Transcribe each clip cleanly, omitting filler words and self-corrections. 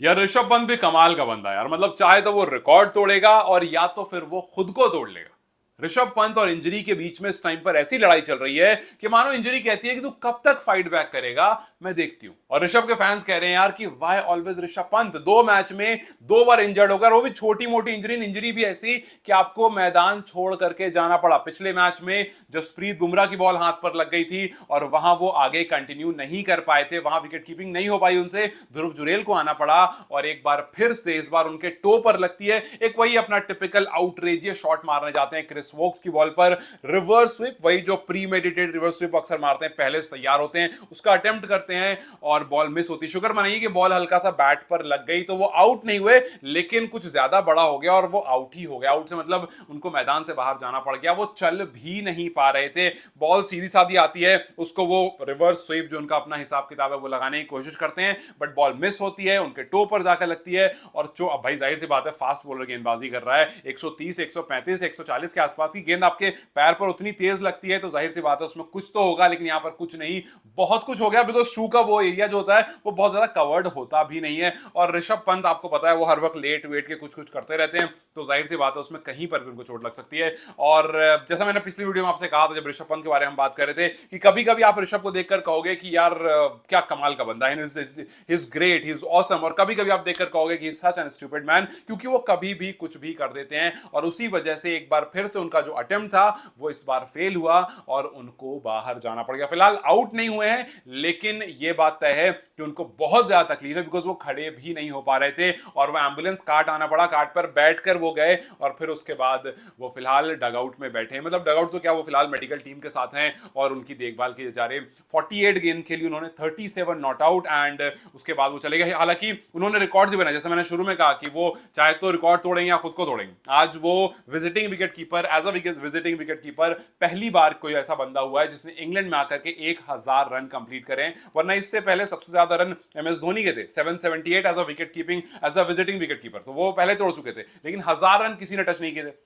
यार ऋषभ पंत भी कमाल का बंदा है यार, मतलब चाहे तो वो रिकॉर्ड तोड़ेगा और या तो फिर वो खुद को तोड़ लेगा। ऋषभ पंत और इंजरी के बीच में इस टाइम पर ऐसी लड़ाई चल रही है कि मानो इंजरी कहती है कि तू कब तक फाइट बैक करेगा, मैं देखती हूं। और ऋषभ के फैंस कह रहे हैं यार कि why always Rishabh Pant, 2 match में 2 बार इंजर्ड होकर, वो भी छोटी मोटी इंजरी, इंजरी भी ऐसी कि आपको मैदान छोड़ करके जाना पड़ा। पिछले मैच में जसप्रीत बुमराह की बॉल हाथ पर लग गई थी और वहां वो आगे कंटिन्यू नहीं कर पाए थे, वहां विकेट कीपिंग नहीं हो पाई उनसे, ध्रुव जुरेल को आना पड़ा और एक बार फिर से इस बार उनके टो पर लगती है। एक वही अपना टिपिकल आउटरेजियस शॉट मारने जाते हैं क्रिस वोक्स की बॉल पर, रिवर्स स्विप, वही जो प्री मेडिटेड रिवर्स स्विप अक्सर मारते हैं, पहले से तैयार होते हैं, उसका अटेम्प्ट करते हैं और बॉल मिस होती। शुक्र मनाइए कि बॉल हल्का सा बैट पर लग गई तो वो आउट नहीं हुए, लेकिन कुछ ज्यादा बड़ा हो गया और वो आउट ही हो गया। आउट से मतलब उनको मैदान से बाहर जाना पड़ गया, वो चल भी नहीं पा रहे थे। बॉल सीधी सादी आती है, उसको वो रिवर्स स्वीप जो उनका अपना हिसाब किताब है वो लगाने की कोशिश करते हैं, बट बॉल मिस होती है, उनके टो पर जाकर लगती है। और जो अब भाई जाहिर सी बात है, फास्ट बॉलर गेंदबाजी कर रहा है, 130 135 140 के आसपास की गेंद आपके पैर पर उतनी तेज लगती है, तो जाहिर सी बात है उसमें कुछ तो होगा, लेकिन यहां पर कुछ नहीं, बहुत कुछ हो गया। बिकॉज शू का वो एरिया जो होता है वो बहुत ज्यादा कवर्ड होता भी नहीं है, और ऋषभ पंत आपको पता है वो हर वक्त लेट वेट के कुछ कुछ करते रहते हैं, तो जाहिर सी बात है उसमें कहीं पर भी उनको चोट लग सकती है। और जैसा मैंने पिछली वीडियो में आपसे कहा था, जब ऋषभ पंत के बारे में बात कर रहे थे, कि कभी कभी आप ऋषभ को देखकर कहोगे कि यार क्या कमाल का बंदा है, he is great, he is awesome, और कभी कभी आप देखकर कहोगे कि सच एन स्टूपिड मैन, क्योंकि वो कभी भी कुछ भी कर देते हैं। और उसी वजह से एक बार फिर से उनका जो अटेम्प्ट था वो इस बार फेल हुआ और उनको बाहर जाना पड़ गया। फिलहाल आउट नहीं हुए हैं, लेकिन ये बात तय है कि उनको बहुत ज्यादा तकलीफ है, बिकॉज वो खड़े भी नहीं हो पा रहे थे और वो एम्बुलेंस कार्ट आना पड़ा, कार्ट पर बैठकर वो गए और फिर उसके बाद वो फिलहाल डगआउट में बैठे हैं। मतलब डगआउट तो क्या, वो फिलहाल मेडिकल टीम के साथ हैं और उनकी देखभाल की जा रही। 48 गेंद खेली उन्होंने, 37 नॉट आउट, एंड उसके बाद वो चले गए। हालांकि उन्होंने रिकॉर्ड भी बनाया, जैसे मैंने शुरू में कहा कि वो चाहे तो रिकॉर्ड तोड़ेंगे या खुद को तोड़ेंगे। आज वो visiting wicket keeper, as a visiting wicket keeper पहली बार कोई ऐसा बंदा हुआ है जिसने इंग्लैंड में आकर के 1000 रन कंप्लीट करें, वरना इससे पहले सबसे ज्यादा रन एमएस धोनी के थे, 778 as a wicket keeping, as a visiting wicket keeper, तो वो पहले तोड़ चुके थे, लेकिन 1000 रन किसी ने टच नहीं किए थे।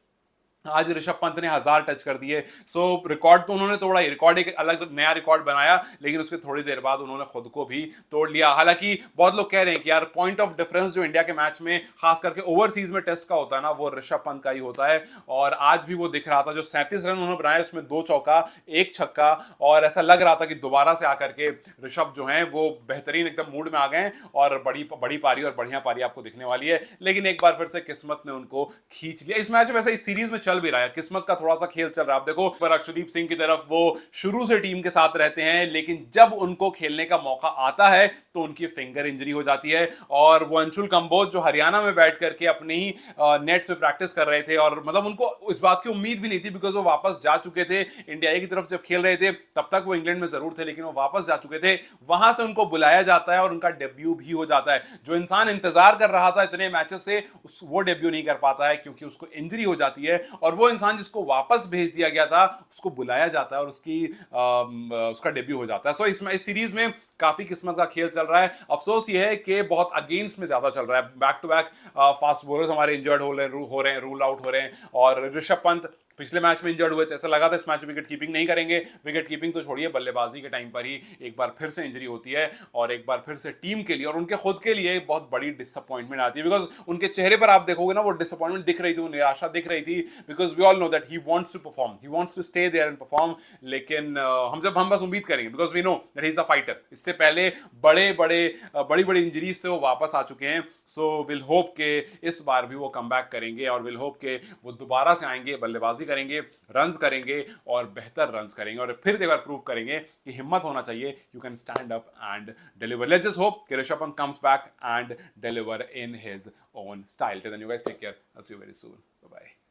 आज ऋषभ पंत ने 1000 टच कर दिए। सो रिकॉर्ड तो उन्होंने तोड़ा ही, रिकॉर्ड एक अलग नया रिकॉर्ड बनाया, लेकिन उसके थोड़ी देर बाद उन्होंने खुद को भी तोड़ लिया। हालांकि बहुत लोग कह रहे हैं कि यार पॉइंट ऑफ डिफरेंस जो इंडिया के मैच में खास करके ओवरसीज में टेस्ट का होता है ना, वो ऋषभ पंत का ही होता है। और आज भी वो दिख रहा था, जो 37 रन उन्होंने बनाए उसमें 2 चौका 1 छक्का, और ऐसा लग रहा था कि दोबारा से आकर के ऋषभ जो है वो बेहतरीन एकदम मूड में आ गए और बड़ी बड़ी पारी और बढ़िया पारी आपको दिखने वाली है। लेकिन एक बार फिर से किस्मत ने उनको खींच लिया इस मैच में। वैसे इस सीरीज में चल भी रहा है, किस्मत का थोड़ा सा खेल चल रहा है। आप देखो पर अर्शदीप सिंह की तरफ वो शुरू से टीम के साथ रहते हैं, लेकिन जब उनको खेलने का मौका आता है तो उनकी फिंगर इंजरी हो जाती है। और वो अंशुल कंबोज जो हरियाणा में बैठ करके अपनी ही नेट्स पे प्रैक्टिस कर रहे थे, और मतलब उनको इस बात की उम्मीद भी नहीं थी, बिकॉज वो वापस जा चुके थे इंडिया ए की तरफ जब खेल रहे थे, तब तक वो इंग्लैंड में जरूर थे, लेकिन वो वापस जा चुके थे। वहां से उनको बुलाया जाता है और उनका डेब्यू भी हो जाता है। जो इंसान इंतजार कर रहा था इतने मैचेस से, वो डेब्यू नहीं कर पाता है क्योंकि उसको इंजरी हो जाती है, और वो इंसान जिसको वापस भेज दिया गया था उसको बुलाया जाता है और उसका डेब्यू हो जाता है। सो इस सीरीज में काफी किस्मत का खेल चल रहा है। अफसोस ये है कि बहुत अगेंस्ट में ज्यादा चल रहा है, back to back fast bowlers हमारे इंजर्ड हो रहे हैं, रूल आउट हो रहे हैं। और ऋषभ पंत पिछले मैच में इंजर्ड हुए थे, ऐसा लगा था इस मैच में विकेट कीपिंग नहीं करेंगे। विकेट कीपिंग तो छोड़िए, बल्लेबाजी के टाइम पर ही एक बार फिर से इंजरी होती है, और एक बार फिर से टीम के लिए और उनके खुद के लिए बहुत बड़ी डिसअपॉइंटमेंट आती है। बिकॉज उनके चेहरे पर आप देखोगे ना, वो डिसअपॉइंटमेंट दिख रही थी, वो निराशा दिख रही थी, because we all know that he wants to perform, he wants to stay there and perform. लेकिन हम बस उम्मीद करेंगे, because we know that he is a fighter. इससे पहले बड़ी बड़ी इंजरीज से वो वापस आ चुके हैं। सो विल होप के इस बार भी वो कम बैक करेंगे, और विल होप के वो दोबारा से आएंगे, बल्लेबाजी करेंगे, रन्स करेंगे और बेहतर रन्स करेंगे, और फिर एक बार प्रूव करेंगे कि हिम्मत होना चाहिए, you can stand up and deliver. Let's just hope कि Rishabh Pant comes back and deliver in his own style. Till then you guys take care, I will see you very soon, bye bye.